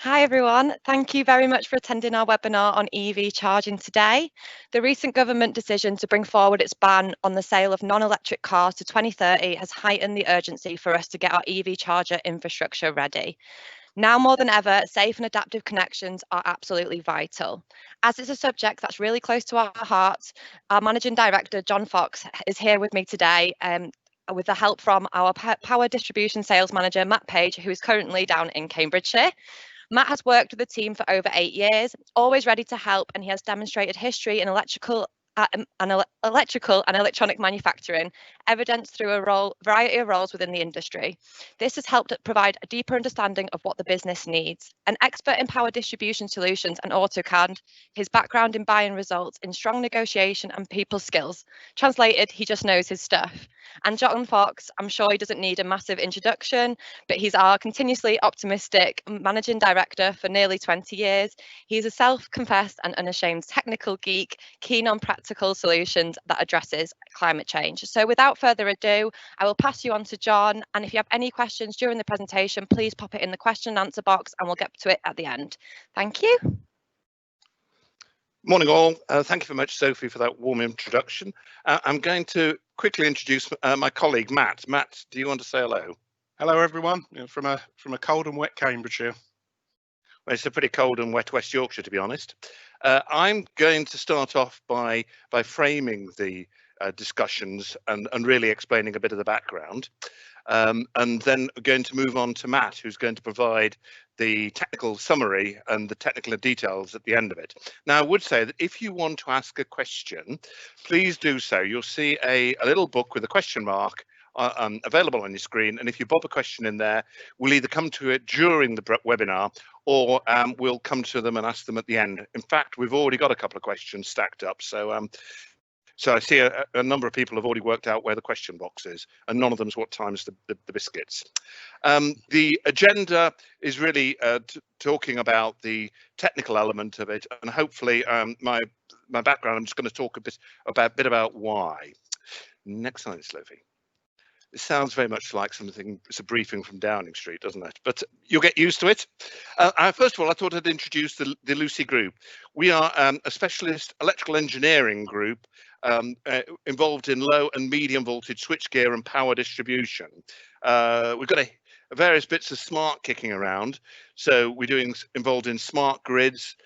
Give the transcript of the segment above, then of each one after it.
Hi everyone, thank you very much for attending our webinar on EV charging today. The recent government decision to bring forward its ban on the sale of non-electric cars to 2030 has heightened the urgency for us to get our EV charger infrastructure ready. Now more than ever, safe and adaptive connections are absolutely vital. As it's a subject that's really close to our hearts, our Managing Director, John Fox, is here with me today with the help from our Power Distribution Sales Manager, Matt Page, who is currently down in Cambridgeshire. Matt has worked with the team for over 8 years, always ready to help, and he has demonstrated history in electrical and electronic manufacturing, evidenced through a variety of roles within the industry. This has helped provide a deeper understanding of what the business needs. An expert in power distribution solutions and AutoCAD, his background in buying results in strong negotiation and people skills. Translated, he just knows his stuff. And John Fox, I'm sure he doesn't need a massive introduction, but he's our continuously optimistic managing director for nearly 20 years. He's a self-confessed and unashamed technical geek, keen on practical solutions that addresses climate change. So without further ado, I will pass you on to John. And if you have any questions during the presentation, please pop it in the question and answer box and we'll get to it at the end. Thank you. Morning all. Thank you very much, Sophie, for that warm introduction. I'm going to quickly introduce my colleague, Matt. Matt, do you want to say hello? Hello, everyone, from a cold and wet Cambridgeshire. Well, it's a pretty cold and wet West Yorkshire, to be honest. I'm going to start off by framing the discussions and really explaining a bit of the background. And then going to move on to Matt, who's going to provide the technical summary and the technical details at the end of it. Now, I would say that if you want to ask a question, please do so. You'll see a little book with a question mark available on your screen, and if you bob a question in there, we'll either come to it during the webinar or we'll come to them and ask them at the end. In fact, we've already got a couple of questions stacked up, so I see a number of people have already worked out where the question box is, and none of them is what time's the biscuits. The agenda is really talking about the technical element of it, and hopefully my background, I'm just going to talk a bit about why. Next slide, Sophie. It sounds very much like something, it's a briefing from Downing Street, doesn't it? But you'll get used to it. First of all, I thought I'd introduce the Lucy Group. We are a specialist electrical engineering group involved in low and medium voltage switchgear and power distribution. We've got various bits of smart kicking around. So we're involved in smart grids,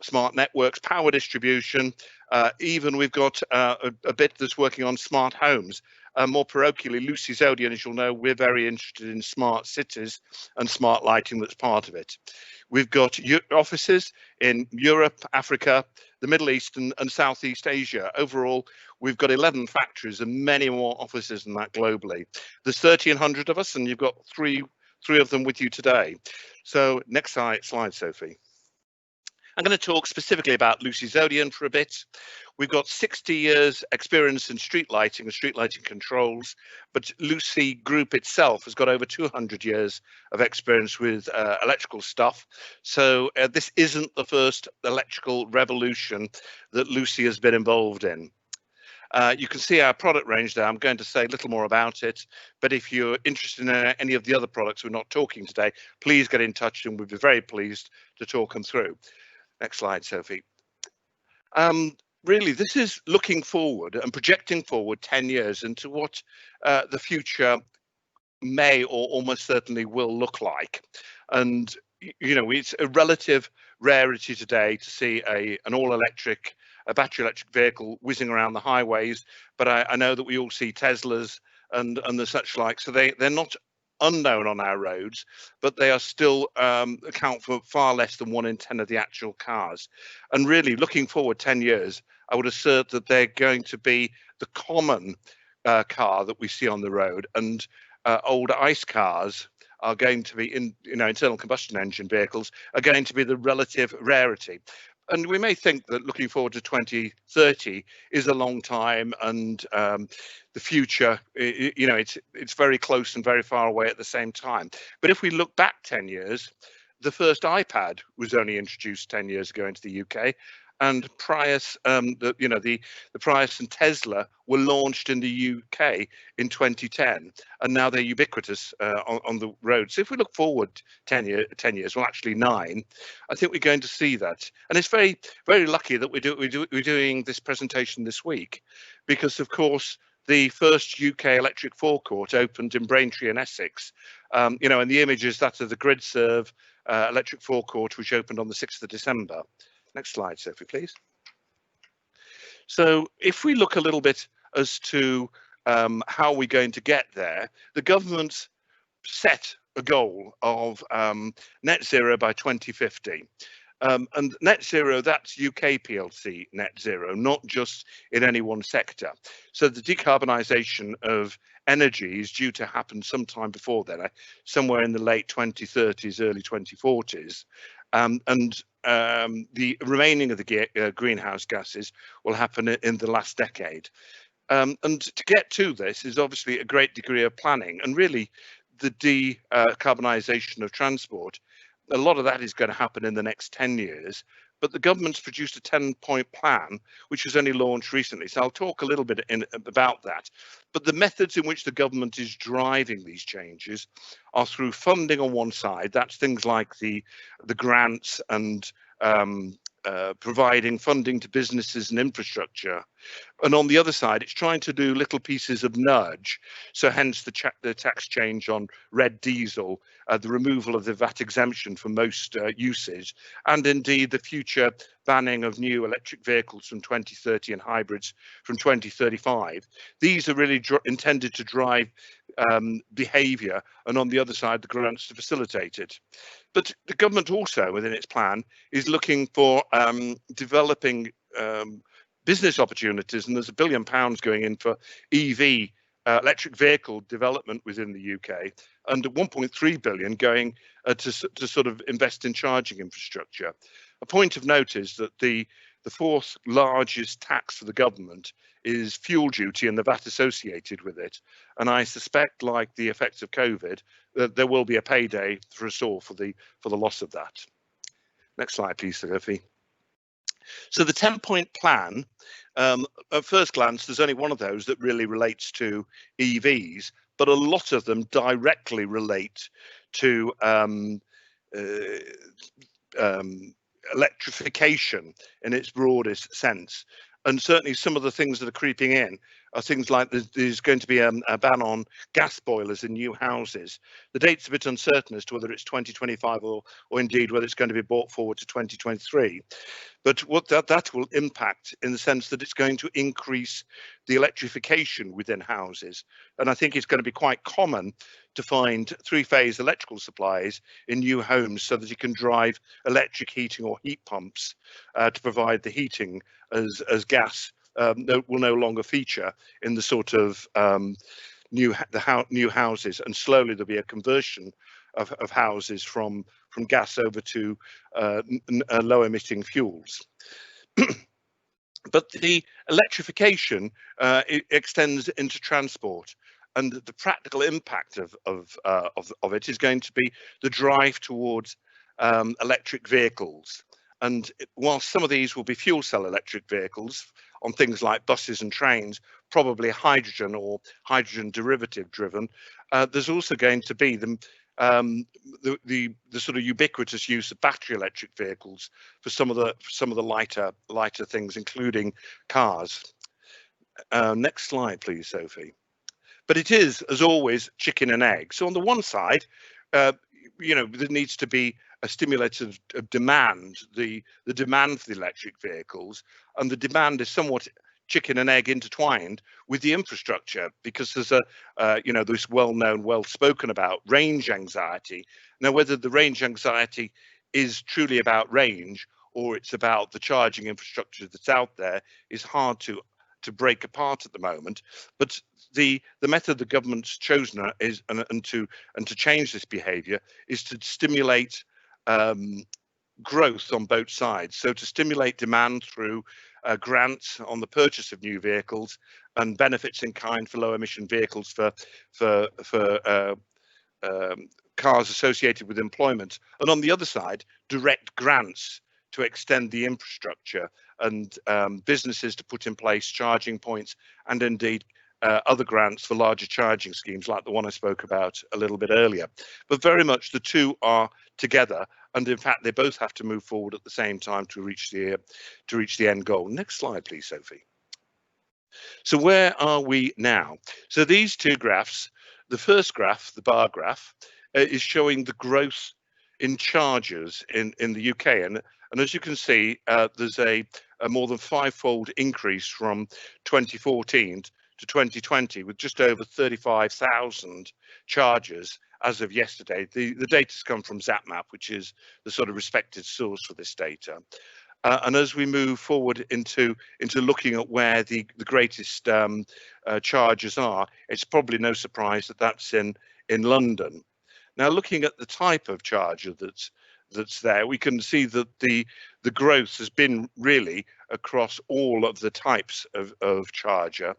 smart networks, power distribution. Even we've got a bit that's working on smart homes. More parochially, Lucy's Odeon, as you'll know, we're very interested in smart cities and smart lighting that's part of it. We've got offices in Europe, Africa, the Middle East and Southeast Asia. Overall, we've got 11 factories and many more offices than that globally. There's 1,300 of us and you've got three of them with you today. So next slide, Sophie. I'm going to talk specifically about Lucy's Odeon for a bit. We've got 60 years experience in street lighting and street lighting controls, but Lucy Group itself has got over 200 years of experience with electrical stuff. So this isn't the first electrical revolution that Lucy has been involved in. You can see our product range there. I'm going to say a little more about it, but if you're interested in any of the other products we're not talking today, please get in touch and we'll be very pleased to talk them through. Next slide, Sophie. Really, this is looking forward and projecting forward 10 years into what the future may or almost certainly will look like. And, you know, it's a relative rarity today to see an all-electric, a battery electric vehicle whizzing around the highways. But I know that we all see Teslas and the such like, so they're not unknown on our roads, but they are still account for far less than 1 in 10 of the actual cars. And really looking forward 10 years, I would assert that they're going to be the common car that we see on the road, and old ICE cars are going to be internal combustion engine vehicles are going to be the relative rarity. And we may think that looking forward to 2030 is a long time, and the future, you know, it's very close and very far away at the same time. But if we look back 10 years, the first iPad was only introduced 10 years ago into the UK, and Prius, the Prius and Tesla were launched in the UK in 2010, and now they're ubiquitous on the road. So if we look forward 10 years, well, actually 9, I think we're going to see that. And it's very, very lucky that we're doing this presentation this week, because of course the first UK electric forecourt opened in Braintree in Essex. And the image is that of the GridServe electric forecourt, which opened on the 6th of December. Next slide, Sophie, please. So if we look a little bit as to how we're going to get there, the government set a goal of net zero by 2050. And net zero, that's UK PLC net zero, not just in any one sector. So the decarbonisation of energy is due to happen sometime before then, somewhere in the late 2030s, early 2040s. The remaining of the greenhouse gases will happen in the last decade. And to get to this is obviously a great degree of planning, and really the decarbonisation of transport, a lot of that is going to happen in the next 10 years. But the government's produced a 10-point plan, which was only launched recently. So I'll talk a little bit about that. But the methods in which the government is driving these changes are through funding on one side. That's things like the grants and providing funding to businesses and infrastructure. And on the other side, it's trying to do little pieces of nudge. So hence the tax change on red diesel, the removal of the VAT exemption for most usage, and indeed the future banning of new electric vehicles from 2030 and hybrids from 2035. These are really intended to drive behaviour, and on the other side, the grants to facilitate it. But the government also, within its plan, is looking for developing business opportunities, and there's £1 billion going in for EV electric vehicle development within the UK, and 1.3 billion going to sort of invest in charging infrastructure. A point of note is that the fourth largest tax for the government is fuel duty and the VAT associated with it. And I suspect, like the effects of COVID, that there will be a payday for us all for the loss of that. Next slide, please, Sophie. So the 10-point plan, at first glance, there's only one of those that really relates to EVs, but a lot of them directly relate to electrification in its broadest sense. And certainly some of the things that are creeping in are things like there's going to be a ban on gas boilers in new houses. The date's a bit uncertain as to whether it's 2025 or indeed whether it's going to be brought forward to 2023. But what that will impact in the sense that it's going to increase the electrification within houses. And I think it's going to be quite common to find 3-phase electrical supplies in new homes so that you can drive electric heating or heat pumps to provide the heating, as gas will no longer feature in the sort of new houses, and slowly there'll be a conversion of houses from gas over to low emitting fuels. But the electrification it extends into transport, and the practical impact of it is going to be the drive towards electric vehicles. And whilst some of these will be fuel cell electric vehicles on things like buses and trains, probably hydrogen or hydrogen derivative driven, there's also going to be the sort of ubiquitous use of battery electric vehicles for some of the lighter things, including cars. Next slide, please, Sophie. But it is, as always, chicken and egg. So on the one side, there needs to be a stimulative of demand, the demand for the electric vehicles, and the demand is somewhat chicken and egg intertwined with the infrastructure, because there's this well-known, well-spoken about range anxiety. Now, whether the range anxiety is truly about range or it's about the charging infrastructure that's out there is hard to break apart at the moment. But the method the government's chosen is and to change this behaviour is to stimulate growth on both sides. So to stimulate demand through grants on the purchase of new vehicles and benefits in kind for low emission vehicles for cars associated with employment, and on the other side, direct grants to extend the infrastructure and businesses to put in place charging points, and indeed other grants for larger charging schemes like the one I spoke about a little bit earlier. But very much the two are together, and in fact they both have to move forward at the same time to reach the end goal. Next slide, please, Sophie. So where are we now? So these two graphs, the first graph, the bar graph, is showing the growth in charges in the UK, and as you can see, there's a more than five-fold increase from 2014 to 2020, with just over 35,000 chargers as of yesterday. The data's come from ZapMap, which is the sort of respected source for this data. And as we move forward into looking at where the greatest charges are, it's probably no surprise that that's in London. Now, looking at the type of charger that's there, we can see that the growth has been really across all of the types of charger,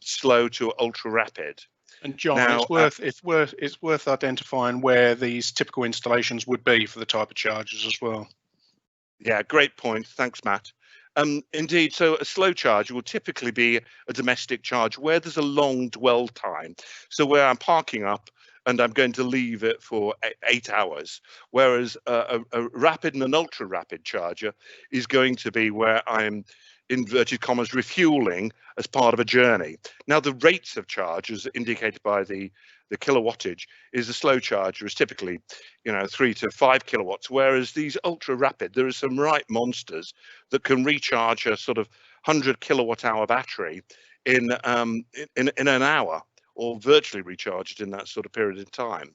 slow to ultra rapid. And John, Now, it's worth identifying where these typical installations would be for the type of chargers as well. Yeah, great point. Thanks, Matt. Indeed, so a slow charge will typically be a domestic charge where there's a long dwell time. So where I'm parking up and I'm going to leave it for 8 hours, whereas a rapid and an ultra rapid charger is going to be where I'm, inverted commas, refueling as part of a journey. Now, the rates of charge, as indicated by the kilowattage, is a slow charger is typically 3 to 5 kilowatts, whereas these ultra rapid, there are some right monsters that can recharge a sort of 100 kilowatt hour battery in an hour, or virtually recharged in that sort of period of time.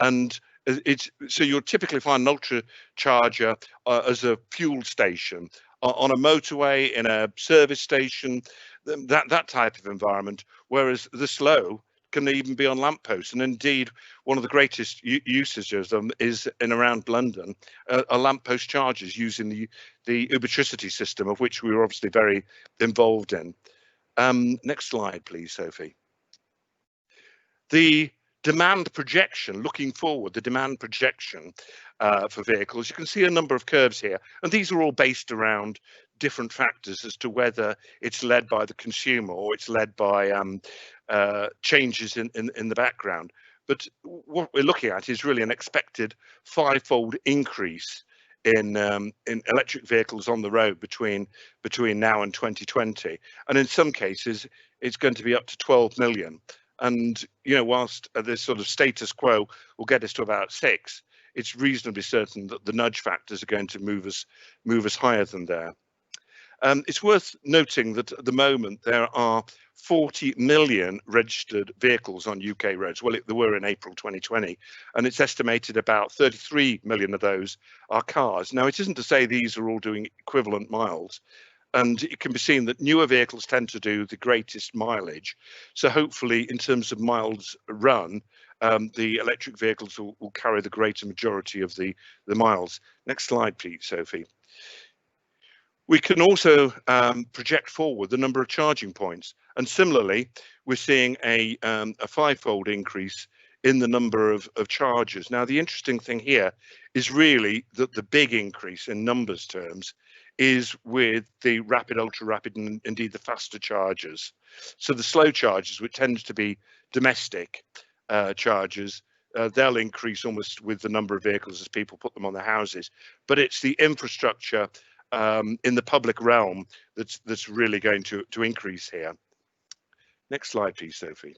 And so you'll typically find an ultra charger as a fuel station on a motorway, in a service station, that type of environment, whereas the slow can even be on lampposts. And indeed, one of the greatest usages of them is in around London, are lamppost chargers using the Ubitricity system, of which we were obviously very involved in. Next slide, please, Sophie. The demand projection, looking forward, the demand projection for vehicles, you can see a number of curves here, and these are all based around different factors as to whether it's led by the consumer or it's led by changes in the background. But what we're looking at is really an expected five-fold increase in electric vehicles on the road between now and 2020, and in some cases it's going to be up to 12 million. And whilst this sort of status quo will get us to about 6, it's reasonably certain that the nudge factors are going to move us higher than there. It's worth noting that at the moment there are 40 million registered vehicles on UK roads. Well, there were in April 2020, and it's estimated about 33 million of those are cars. Now, it isn't to say these are all doing equivalent miles, and it can be seen that newer vehicles tend to do the greatest mileage. So hopefully, in terms of miles run, the electric vehicles will carry the greater majority of the miles. Next slide, please, Sophie. We can also project forward the number of charging points, and similarly, we're seeing a five-fold increase in the number of chargers. Now, the interesting thing here is really that the big increase in numbers terms is with the rapid, ultra rapid, and indeed the faster chargers. So the slow chargers, which tends to be domestic chargers, they'll increase almost with the number of vehicles as people put them on their houses. But it's the infrastructure in the public realm that's really going to increase here. Next slide, please, Sophie.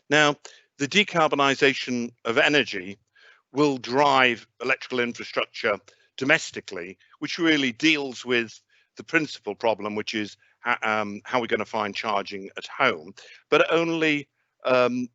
Now, the decarbonisation of energy will drive electrical infrastructure domestically, which really deals with the principal problem, which is how we're going to find charging at home. But only about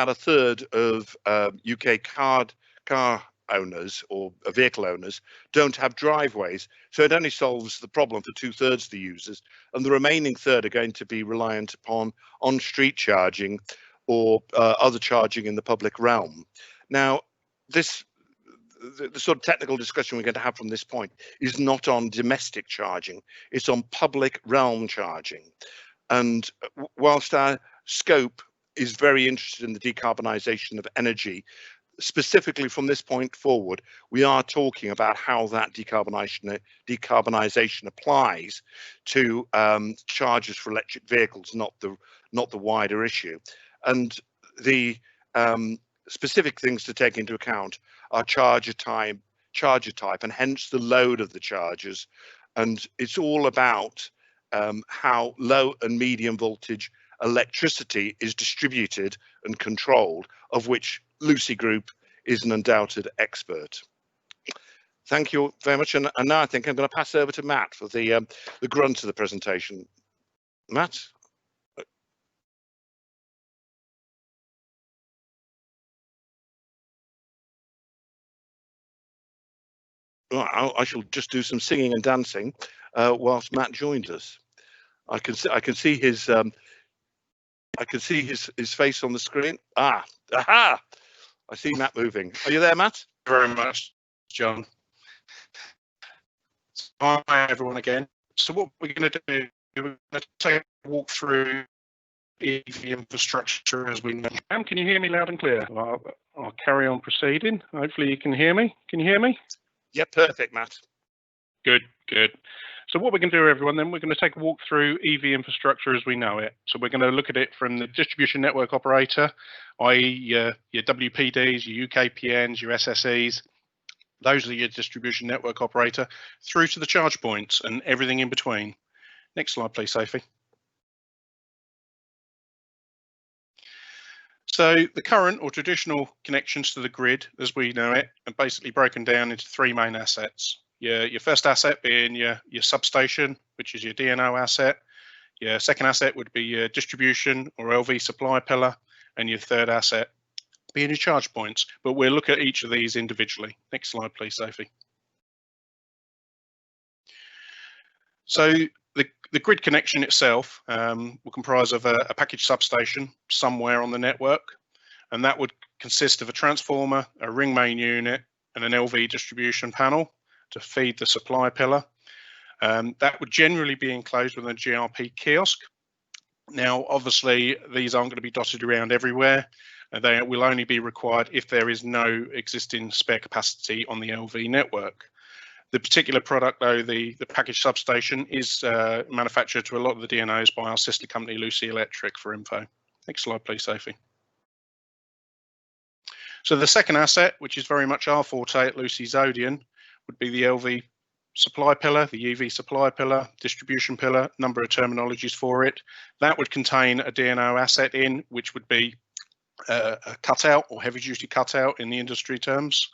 a third of UK car owners or vehicle owners don't have driveways, so it only solves the problem for 2/3 of the users, and the remaining third are going to be reliant upon on-street charging or other charging in the public realm. Now, the sort of technical discussion we're going to have from this point is not on domestic charging, it's on public realm charging. And whilst our scope is very interested in the decarbonisation of energy, specifically from this point forward, we are talking about how that decarbonisation applies to chargers for electric vehicles, not the wider issue. And the specific things to take into account are charger type, and hence the load of the chargers. And it's all about how low and medium voltage electricity is distributed and controlled, of which Lucy Group is an undoubted expert. Thank you very much. And now I think I'm going to pass over to Matt for the grunt of the presentation. Matt? Well, I shall just do some singing and dancing whilst Matt joins us. I can see his face on the screen. Aha! I see Matt moving. Are you there, Matt? Very much, John. Hi, everyone again. So what we're going to do, we're going to take a walk through EV infrastructure as we know. Can you hear me loud and clear? I'll carry on proceeding. Hopefully you can hear me. Can you hear me? Yeah, perfect, Matt. Good. So what we're going to do, everyone, then we're going to take a walk through EV infrastructure as we know it. So we're going to look at it from the distribution network operator, i.e. your WPDs, your UKPNs, your SSEs. Those are your distribution network operator, through to the charge points and everything in between. Next slide, please, Sophie. So the current or traditional connections to the grid, as we know it, are basically broken down into three main assets. Your first asset being your substation, which is your DNO asset. Your second asset would be your distribution or LV supply pillar, and your third asset being your charge points. But we'll look at each of these individually. Next slide, please, Sophie. So the grid connection itself will comprise of a package substation somewhere on the network, and that would consist of a transformer, a ring main unit, and an LV distribution panel to feed the supply pillar. That would generally be enclosed with a GRP kiosk. Now, obviously, these aren't going to be dotted around everywhere. They will only be required if there is no existing spare capacity on the LV network. The particular product, though, the package substation, is manufactured to a lot of the DNOs by our sister company, Lucy Electric, for info. Next slide, please, Sophie. So the second asset, which is very much our forte at Lucy Zodian, would be the LV supply pillar, the EV supply pillar, distribution pillar, number of terminologies for it. That would contain a DNO asset in, which would be a cutout or heavy duty cutout in the industry terms.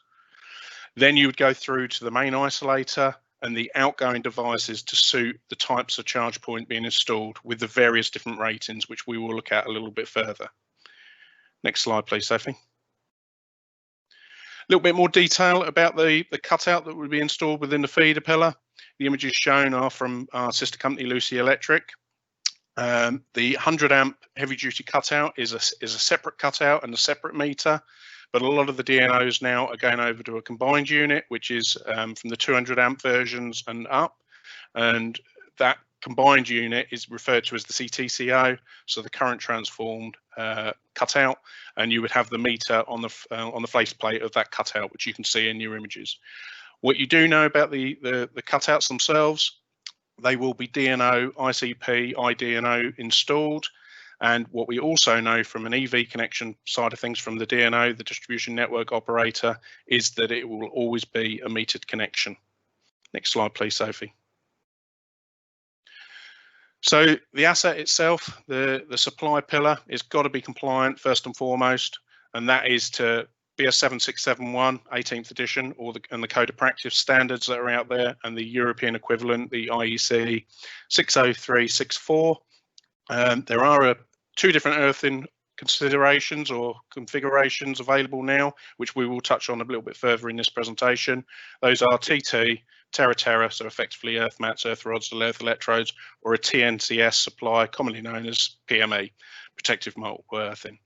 Then you would go through to the main isolator and the outgoing devices to suit the types of charge point being installed with the various different ratings, which we will look at a little bit further. Next slide, please, Sophie. A little bit more detail about the cutout that would be installed within the feeder pillar. The images shown are from our sister company, Lucy Electric. The 100 amp heavy duty cutout is a separate cutout and a separate meter, but a lot of the DNOs now are going over to a combined unit, which is from the 200 amp versions and up. And that combined unit is referred to as the CTCO, so the current transformed cutout, and you would have the meter on the faceplate of that cutout, which you can see in your images. What you do know about the cutouts themselves, they will be DNO, ICP, iDNO installed. And what we also know from an EV connection side of things from the DNO, the distribution network operator, is that it will always be a metered connection. Next slide, please, Sophie. So the asset itself, the supply pillar, has got to be compliant first and foremost, and that is to BS 7671 18th edition and the code of practice standards that are out there, and the European equivalent, the IEC 60364. There are two different earthing considerations or configurations available now, which we will touch on a little bit further in this presentation. Those are TT, Terra, so effectively earth mats, earth rods, earth electrodes, or a TNCS supply, commonly known as PME, protective multiple earthing.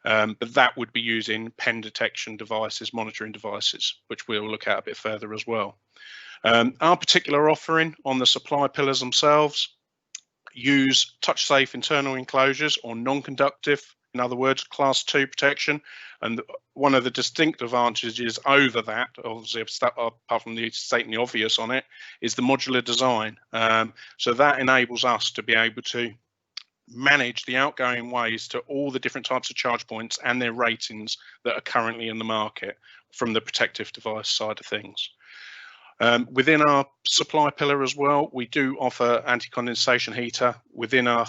But that would be using pen detection devices, monitoring devices, which we'll look at a bit further as well. Our particular offering on the supply pillars themselves use touch-safe internal enclosures or non-conductive in other words, class 2 protection. And one of the distinct advantages over that, obviously apart from stating the obvious on it, is the modular design. So that enables us to be able to manage the outgoing ways to all the different types of charge points and their ratings that are currently in the market from the protective device side of things. Within our supply pillar as well, we do offer anti-condensation heater within our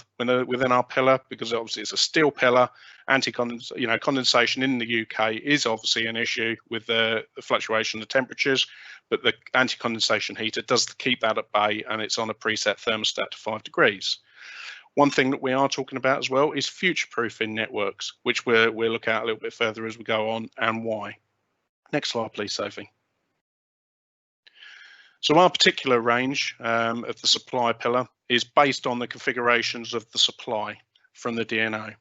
pillar, because obviously it's a steel pillar. Condensation in the UK is obviously an issue with the fluctuation of temperatures, but the anti-condensation heater does keep that at bay, and it's on a preset thermostat to 5 degrees. One thing that we are talking about as well is future-proofing networks, which we'll look at a little bit further as we go on, and why. Next slide, please, Sophie. So our particular range of the supply pillar is based on the configurations of the supply from the DNO,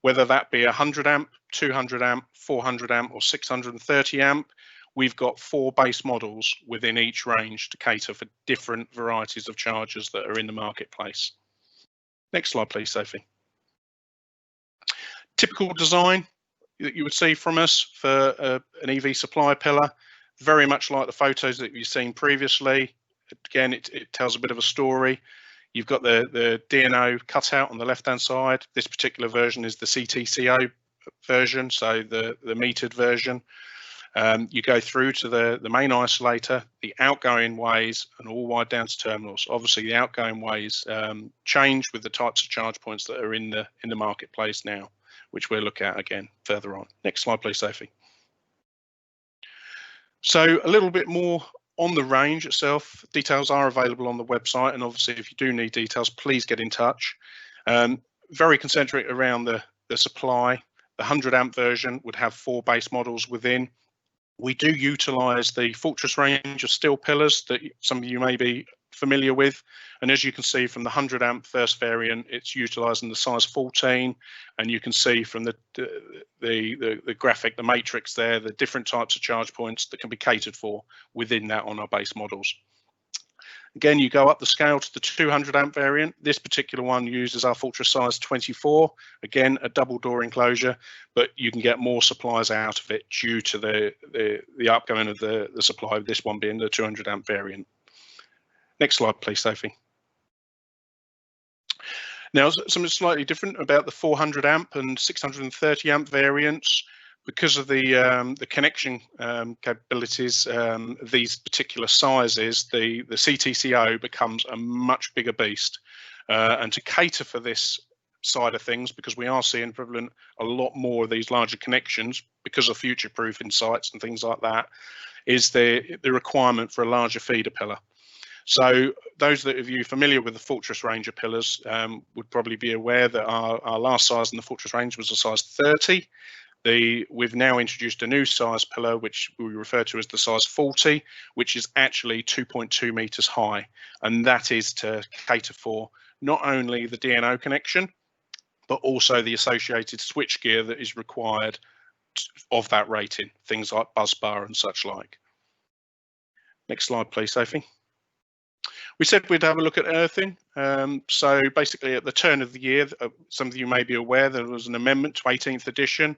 whether that be 100 amp, 200 amp, 400 amp or 630 amp. We've got 4 base models within each range to cater for different varieties of chargers that are in the marketplace. Next slide, please, Sophie. Typical design that you would see from us for an EV supply pillar, very much like the photos that you've seen previously. Again, it tells a bit of a story. You've got the DNO cutout on the left-hand side. This particular version is the CTCO version, so the metered version. You go through to the main isolator, the outgoing ways, and all wide down to terminals. Obviously, the outgoing ways change with the types of charge points that are in the marketplace now, which we'll look at again further on. Next slide, please, Sophie. So a little bit more on the range itself. Details are available on the website, and obviously if you do need details, please get in touch. Very concentric around the supply. The 100 amp version would have 4 base models within. We do utilise the Fortress range of steel pillars that some of you may be familiar with, and as you can see from the 100 amp first variant, it's utilising the size 14, and you can see from the graphic, the matrix there, the different types of charge points that can be catered for within that on our base models. Again, you go up the scale to the 200 amp variant. This particular one uses our Fortress size 24. Again, a double door enclosure, but you can get more supplies out of it due to the upgoing of the supply of this one being the 200 amp variant. Next slide, please, Sophie. Now, something slightly different about the 400 amp and 630 amp variants. Because of the connection capabilities, these particular sizes, the CTCO becomes a much bigger beast. And to cater for this side of things, because we are seeing prevalent a lot more of these larger connections because of future-proofing sites and things like that, is the requirement for a larger feeder pillar. So those that of you familiar with the Fortress range of pillars would probably be aware that our last size in the Fortress range was a size 30. We've now introduced a new size pillar, which we refer to as the size 40, which is actually 2.2 meters high. And that is to cater for not only the DNO connection, but also the associated switchgear that is required of that rating, things like bus bar and such like. Next slide, please, Sophie. We said we'd have a look at earthing. So basically at the turn of the year, some of you may be aware there was an amendment to 18th edition,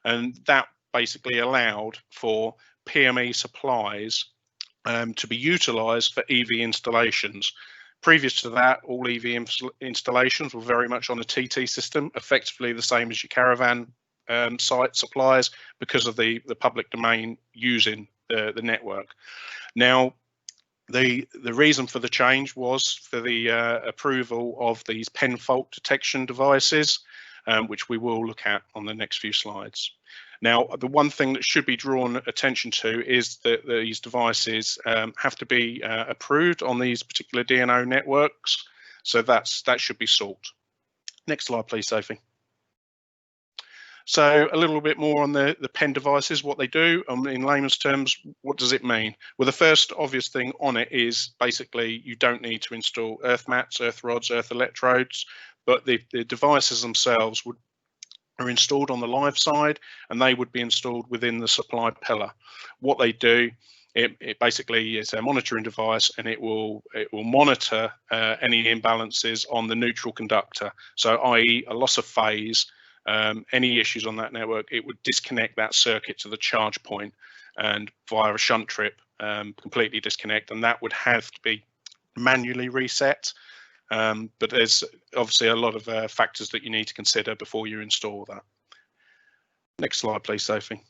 and that basically allowed for PME supplies to be utilised for EV installations. Previous to that, all EV installations were very much on a TT system, effectively the same as your caravan site supplies, because of the public domain using the network. Now, the reason for the change was for the approval of these pen fault detection devices, which we will look at on the next few slides. Now, the one thing that should be drawn attention to is that these devices have to be approved on these particular DNO networks, so that should be sought. Next slide, please, Sophie. So a little bit more on the pen devices, what they do. In layman's terms, what does it mean? Well, the first obvious thing on it is basically you don't need to install earth mats, earth rods, earth electrodes, but the devices themselves are installed on the live side, and they would be installed within the supply pillar. What they do, it basically is a monitoring device, and it will monitor any imbalances on the neutral conductor. So, i.e., a loss of phase Any issues on that network, it would disconnect that circuit to the charge point and via a shunt trip completely disconnect, and that would have to be manually reset. But there's obviously a lot of factors that you need to consider before you install that. Next slide, please, Sophie.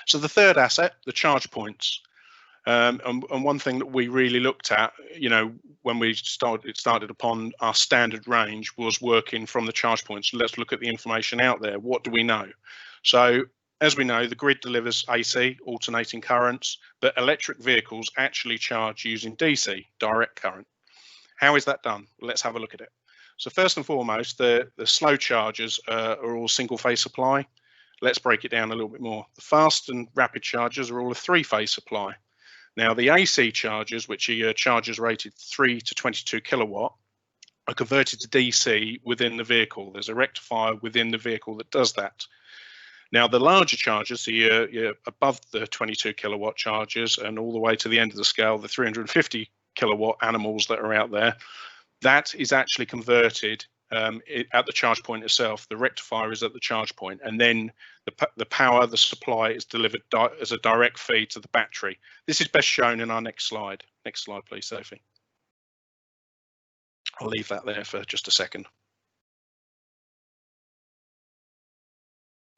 So the third asset, the charge points. And one thing that we really looked at, when we started upon our standard range, was working from the charge points. Let's look at the information out there. What do we know? So as we know, the grid delivers AC, alternating currents, but electric vehicles actually charge using DC, direct current. How is that done? Let's have a look at it. So first and foremost, the slow chargers are all single phase supply. Let's break it down a little bit more. The fast and rapid chargers are all a three-phase supply. Now, the AC chargers, which are your chargers rated 3 to 22 kilowatt, are converted to DC within the vehicle. There's a rectifier within the vehicle that does that. Now, the larger chargers, so you're above the 22 kilowatt chargers and all the way to the end of the scale, the 350 kilowatt animals that are out there, that is actually converted at the charge point itself. The rectifier is at the charge point, and then the power, the supply, is delivered as a direct feed to the battery. This is best shown in our next slide. Next slide, please, Sophie. I'll leave that there for just a second.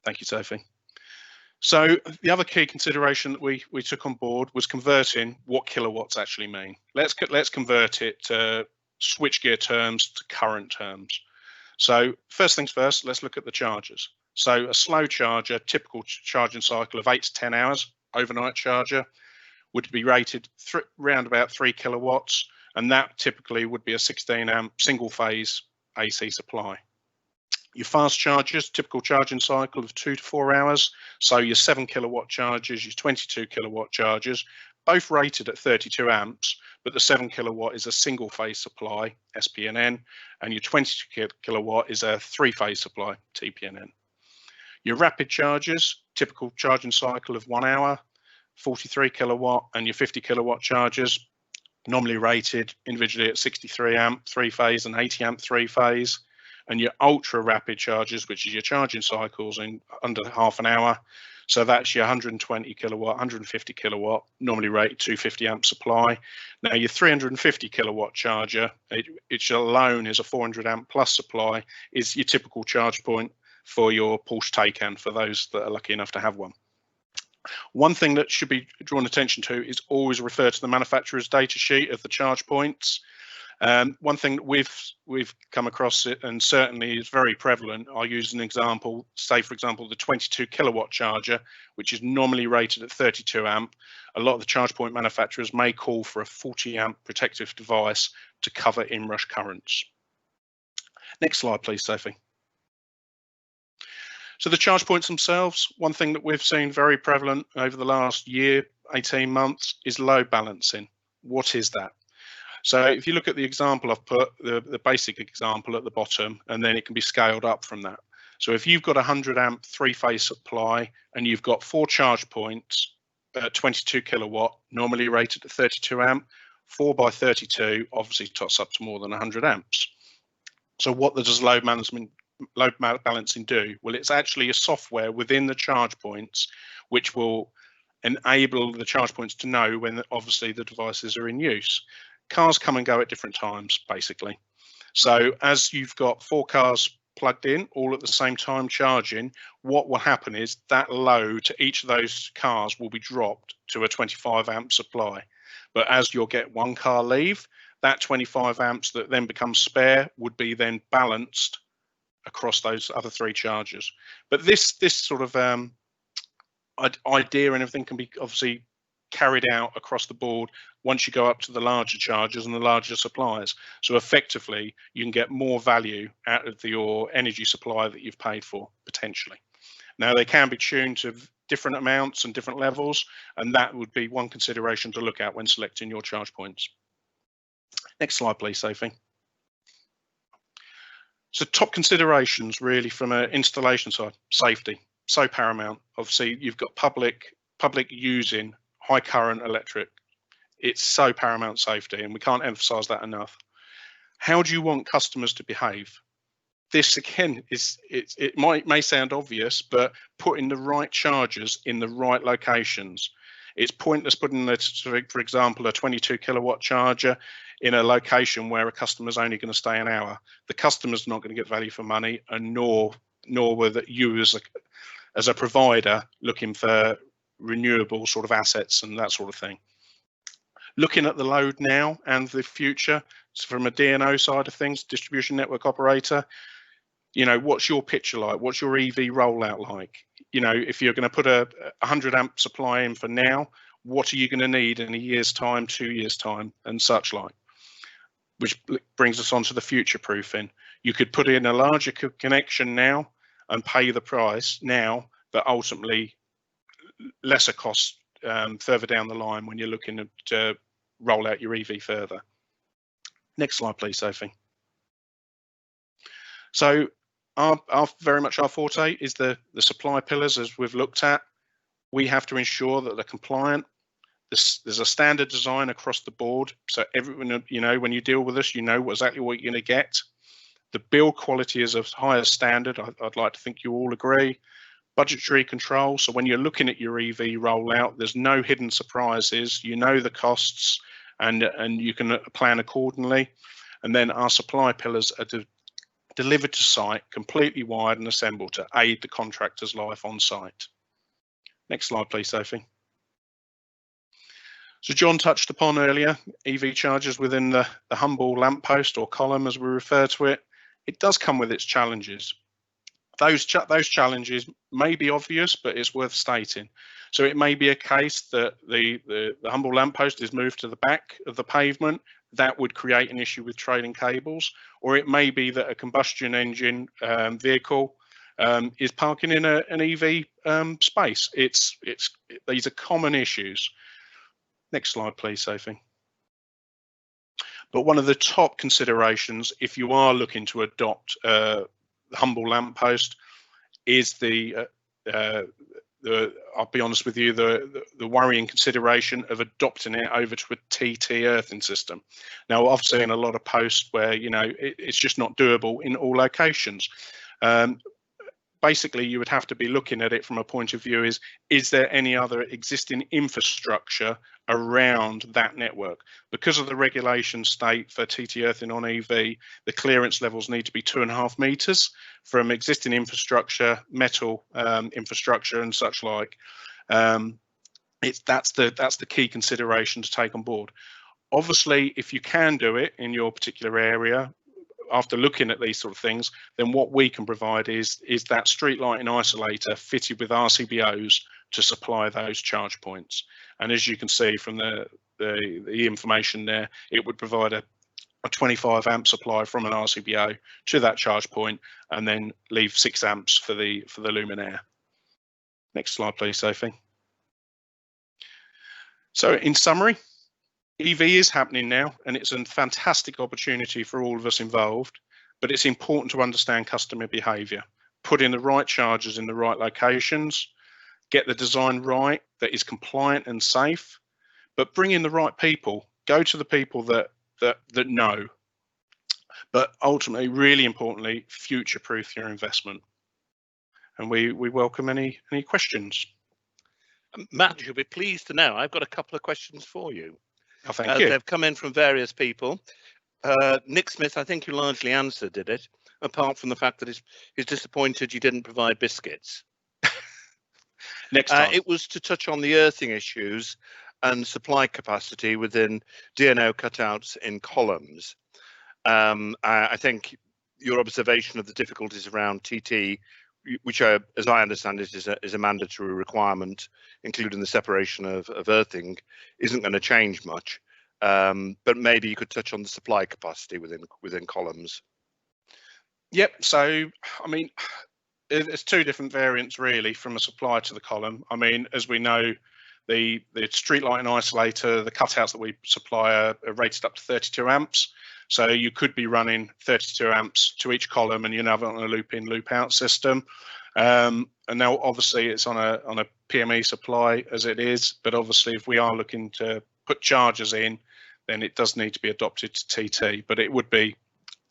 Thank you, Sophie. So the other key consideration that we took on board was converting what kilowatts actually mean. Let's convert it to switchgear terms to current terms. So first things first, let's look at the chargers. So a slow charger, typical charging cycle of 8 to 10 hours, overnight charger, would be rated around about 3 kilowatts, and that typically would be a 16 amp single phase AC supply. Your fast chargers, typical charging cycle of 2 to 4 hours. So your 7 kilowatt chargers, your 22 kilowatt chargers, both rated at 32 amps, but the 7 kilowatt is a single phase supply, SPNN, and your 22 kilowatt is a three-phase supply, TPNN. Your rapid chargers, typical charging cycle of 1 hour, 43 kilowatt, and your 50 kilowatt chargers, normally rated individually at 63 amp three-phase and 80 amp three-phase. And your ultra rapid chargers, which is your charging cycles in under half an hour. So that's your 120 kilowatt, 150 kilowatt, normally rated 250 amp supply. Now your 350 kilowatt charger, which alone is a 400 amp plus supply, is your typical charge point for your Porsche Taycan, for those that are lucky enough to have one. One thing that should be drawn attention to is always refer to the manufacturer's data sheet of the charge points. One thing that we've come across, it and certainly is very prevalent, I'll use an example, say for example the 22 kilowatt charger, which is normally rated at 32 amp. A lot of the charge point manufacturers may call for a 40 amp protective device to cover inrush currents. Next slide, please, Sophie. So the charge points themselves, one thing that we've seen very prevalent over the last year, 18 months, is load balancing. What is that? So if you look at the example I've put, the basic example at the bottom, and then it can be scaled up from that. So if you've got a 100 amp three-phase supply and you've got 4 charge points at 22 kilowatt, normally rated at 32 amp, 4 by 32 obviously tots up to more than 100 amps. So what does load balancing do? Well, it's actually a software within the charge points which will enable the charge points to know when obviously the devices are in use. Cars come and go at different times, basically. So as you've got 4 cars plugged in all at the same time charging, what will happen is that load to each of those cars will be dropped to a 25 amp supply. But as you'll get 1 car leave, that 25 amps that then becomes spare would be then balanced across those other 3 chargers. But this sort of idea and everything can be obviously carried out across the board once you go up to the larger chargers and the larger suppliers. So effectively, you can get more value out of your energy supply that you've paid for, potentially. Now, they can be tuned to different amounts and different levels, and that would be one consideration to look at when selecting your charge points. Next slide, please, Sophie. So top considerations really from an installation side, safety, so paramount. Obviously, you've got public using high current electric. It's so paramount safety, and we can't emphasize that enough. How do you want customers to behave? this again it may sound obvious, but putting the right chargers in the right locations. It's pointless putting, for example, a 22 kilowatt charger in a location where a customer's only going to stay an hour. The customer's not going to get value for money, and nor were that you as a provider looking for renewable sort of assets and that sort of thing. Looking at the load now and the future, so from a DNO side of things, distribution network operator, you know, what's your picture like? What's your EV rollout like? You know, if you're going to put a 100 amp supply in for now, what are you going to need in a year's time, 2 years time, and such like? Which brings us on to the future proofing. You could put in a larger connection now and pay the price now, but ultimately lesser costs further down the line when you're looking to roll out your EV further. Next slide, please, Sophie. So very much our forte is the supply pillars, as we've looked at. We have to ensure that they're compliant. There's a standard design across the board, so everyone, you know, when you deal with us, you know exactly what you're going to get. The build quality is of highest standard. I'd like to think you all agree. Budgetary control, so when you're looking at your EV rollout, there's no hidden surprises. You know the costs, and you can plan accordingly. And then our supply pillars are delivered to site, completely wired and assembled to aid the contractor's life on site. Next slide, please, Sophie. So John touched upon earlier, EV chargers within the humble lamppost or column, as we refer to it. It does come with its challenges. Those challenges may be obvious, but it's worth stating. So it may be a case that the humble lamppost is moved to the back of the pavement. That would create an issue with trailing cables, or it may be that a combustion engine vehicle is parking in an EV space. These are common issues. Next slide, please, Sophie. But one of the top considerations, if you are looking to adopt humble lamppost, is I'll be honest with you, the worrying consideration of adopting it over to a TT earthing system. Now, I've seen a lot of posts where, you know, it's just not doable in all locations. Basically, you would have to be looking at it from a point of view is there any other existing infrastructure around that network? Because of the regulation state for TT earthing on EV, the clearance levels need to be 2.5 meters from existing infrastructure, metal infrastructure and such like. That's the key consideration to take on board. Obviously, if you can do it in your particular area, after looking at these sort of things, then what we can provide is that street lighting isolator fitted with RCBOs to supply those charge points. And as you can see from the information there, it would provide a 25 amp supply from an RCBO to that charge point, and then leave 6 amps for the luminaire. Next slide, please, Sophie. So in summary, EV is happening now, and it's a fantastic opportunity for all of us involved, but it's important to understand customer behaviour, put in the right chargers in the right locations, get the design right that is compliant and safe, but bring in the right people, go to the people that know, but ultimately, really importantly, future-proof your investment. And we welcome any questions. Matt, you'll be pleased to know I've got a couple of questions for you. Oh, thank you. They've come in from various people. Nick Smith, I think you largely answered, did it? Apart from the fact that he's disappointed you didn't provide biscuits. Next time. It was to touch on the earthing issues and supply capacity within DNO cutouts in columns. I think your observation of the difficulties around TT, which are, as I understand it, is a mandatory requirement, including the separation of earthing, isn't going to change much. But maybe you could touch on the supply capacity within columns. Yep. So, I mean, there's two different variants really from a supply to the column. I mean, as we know, the street lighting isolator, the cutouts that we supply are rated up to 32 amps. So you could be running 32 amps to each column, and you have it on a loop in, loop out system. And now obviously it's on a PME supply as it is, but obviously if we are looking to put chargers in, then it does need to be adopted to TT, but it would be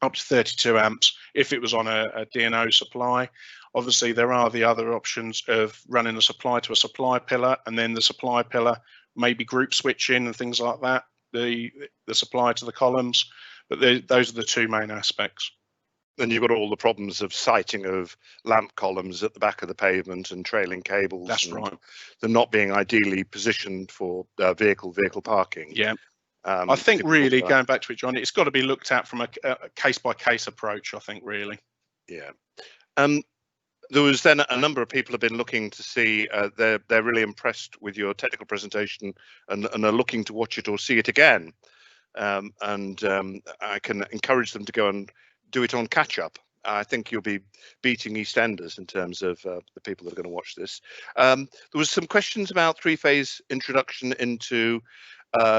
up to 32 amps if it was on a DNO supply. Obviously, there are the other options of running the supply to a supply pillar, and then the supply pillar maybe group switching and things like that, the supply to the columns. But those are the two main aspects. And you've got all the problems of sighting of lamp columns at the back of the pavement and trailing cables. That's right. They're not being ideally positioned for vehicle parking. Yeah. I think really going back to it, John, it's got to be looked at from a case-by-case approach, I think, really. Yeah. There was then a number of people have been looking to see, they're really impressed with your technical presentation and are looking to watch it or see it again. I can encourage them to go and do it on catch up. I think you'll be beating EastEnders in terms of the people that are going to watch this. There was some questions about three-phase introduction into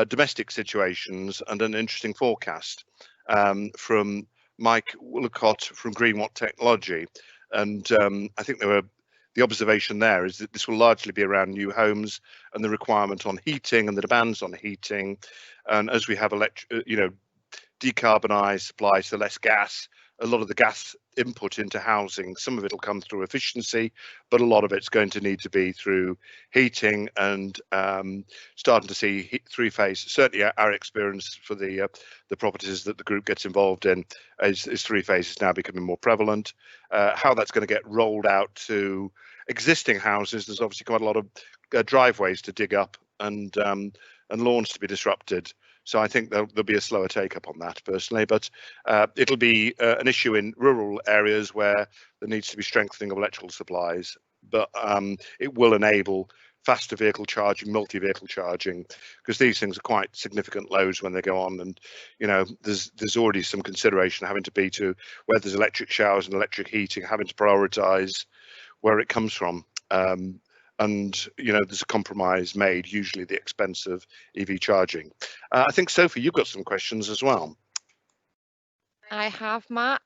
domestic situations and an interesting forecast from Mike Willicott from Greenwatt Technology. And I think the observation there is that this will largely be around new homes and the requirement on heating and the demands on heating. And as we have decarbonised supply, so less gas, a lot of the gas input into housing, some of it will come through efficiency, but a lot of it's going to need to be through heating and starting to see three-phase. Certainly our experience for the properties that the group gets involved in is three-phase is now becoming more prevalent. How that's going to get rolled out to existing houses, there's obviously quite a lot of driveways to dig up and lawns to be disrupted. So I think there'll be a slower take up on that personally, but it'll be an issue in rural areas where there needs to be strengthening of electrical supplies, but it will enable faster vehicle charging, multi-vehicle charging, because these things are quite significant loads when they go on. And, there's already some consideration having to be to where there's electric showers and electric heating, having to prioritise where it comes from. And there's a compromise made, usually at the expense of EV charging. I think, Sophie, you've got some questions as well. I have, Matt.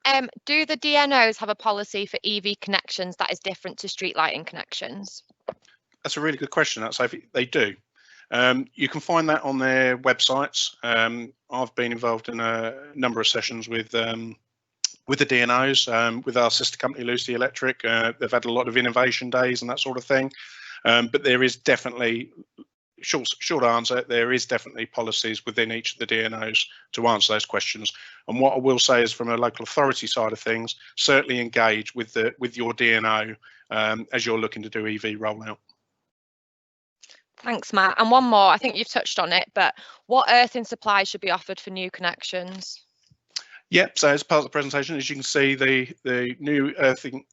Do the DNOs have a policy for EV connections that is different to street lighting connections? That's a really good question, Sophie. They do. You can find that on their websites. I've been involved in a number of sessions with the DNOs, with our sister company, Lucy Electric. They've had a lot of innovation days and that sort of thing. But there is definitely, short answer, there is definitely policies within each of the DNOs to answer those questions. And what I will say is, from a local authority side of things, certainly engage with your DNO as you're looking to do EV rollout. Thanks, Matt. And one more, I think you've touched on it, but what earthing supplies should be offered for new connections? Yep, so as part of the presentation, as you can see, the new earthing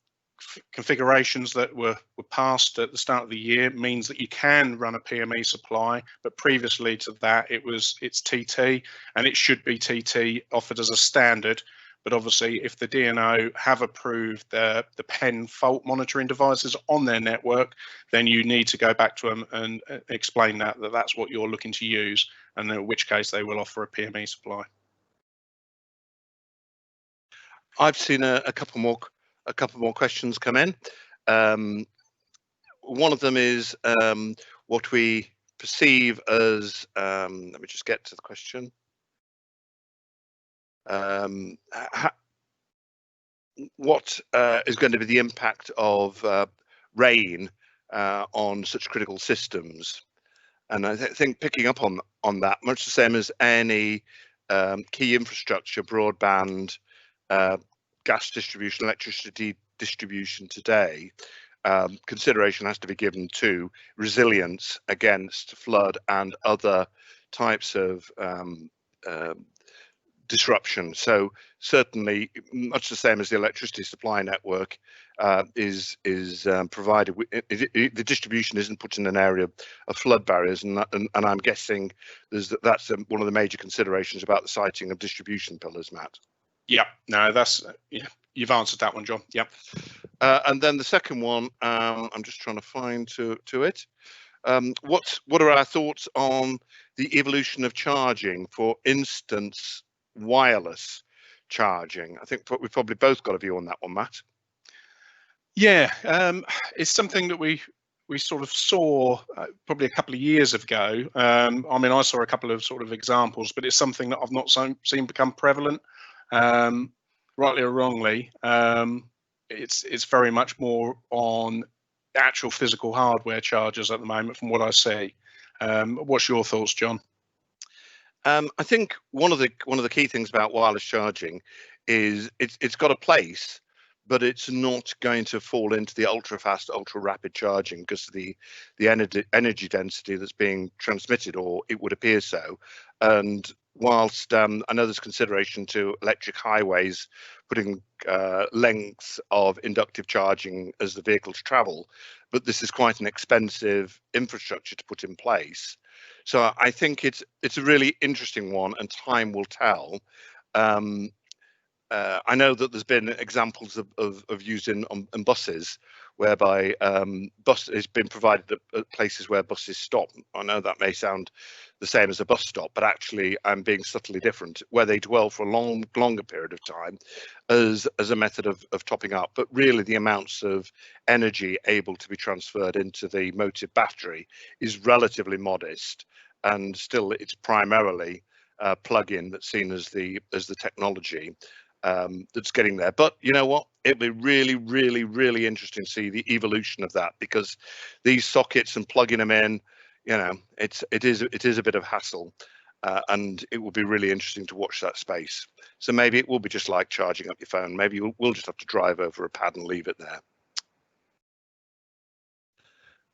configurations that were passed at the start of the year means that you can run a PME supply, but previously to that it's TT, and it should be TT offered as a standard. But obviously, if the DNO have approved the PEN fault monitoring devices on their network, then you need to go back to them and explain that that's what you're looking to use, and in which case they will offer a PME supply. I've seen a couple more questions come in. One of them is what we perceive as, let me just get to the question. What is going to be the impact of rain on such critical systems? And I think picking up on that, much the same as any key infrastructure, broadband, gas distribution, electricity distribution today, consideration has to be given to resilience against flood and other types of disruption. So certainly, much the same as the electricity supply network is provided, the distribution isn't put in an area of flood barriers, and I'm guessing that's one of the major considerations about the siting of distribution pillars, Matt. Yeah, no, that's you've answered that one, John. Yep. And then the second one, I'm just trying to find to it. What are our thoughts on the evolution of charging, for instance, wireless charging? I think we've probably both got a view on that one, Matt. Yeah, it's something that we sort of saw probably a couple of years ago. I mean, I saw a couple of sort of examples, but it's something that I've not seen become prevalent. Rightly or wrongly, it's very much more on actual physical hardware chargers at the moment, from what I see. What's your thoughts, John? I think one of the key things about wireless charging is it's got a place, but it's not going to fall into the ultra fast, ultra rapid charging because of the energy density that's being transmitted, or it would appear so. And whilst I know there's consideration to electric highways putting lengths of inductive charging as the vehicles travel, but this is quite an expensive infrastructure to put in place. So I think it's a really interesting one, and time will tell. I know that there's been examples of using on buses, whereby bus has been provided at places where buses stop. I know that may sound the same as a bus stop, but actually I'm being subtly different, where they dwell for a longer period of time as a method of topping up. But really the amounts of energy able to be transferred into the motive battery is relatively modest, and still it's primarily plug-in that's seen as the technology that's getting there. But you know what, it'll be really interesting to see the evolution of that, because these sockets and plugging them in, you know, it is a bit of hassle, and it will be really interesting to watch that space. So maybe it will be just like charging up your phone. Maybe we'll just have to drive over a pad and leave it there.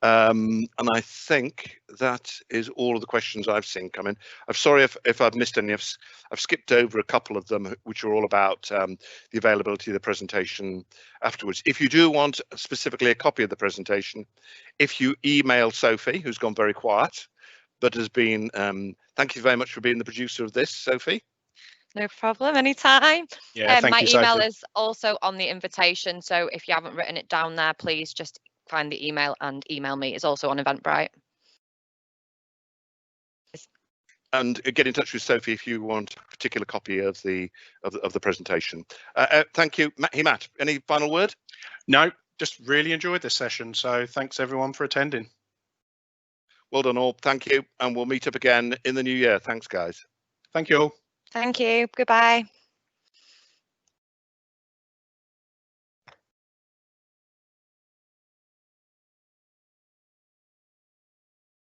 And I think that is all of the questions I've seen come in. I'm sorry if I've missed any. I've skipped over a couple of them, which are all about the availability of the presentation afterwards. If you do want specifically a copy of the presentation, if you email Sophie, who's gone very quiet, but has been, thank you very much for being the producer of this, Sophie. No problem, anytime. Yeah, thank my you, email Sophie. is also on the invitation, so if you haven't written it down there, please just find the email and email me. It's also on Eventbrite. And get in touch with Sophie if you want a particular copy of the presentation. Thank you, Matt. Any final word? No, just really enjoyed this session. So thanks everyone for attending. Well done all. Thank you, and we'll meet up again in the new year. Thanks, guys. Thank you all. Thank you. Goodbye.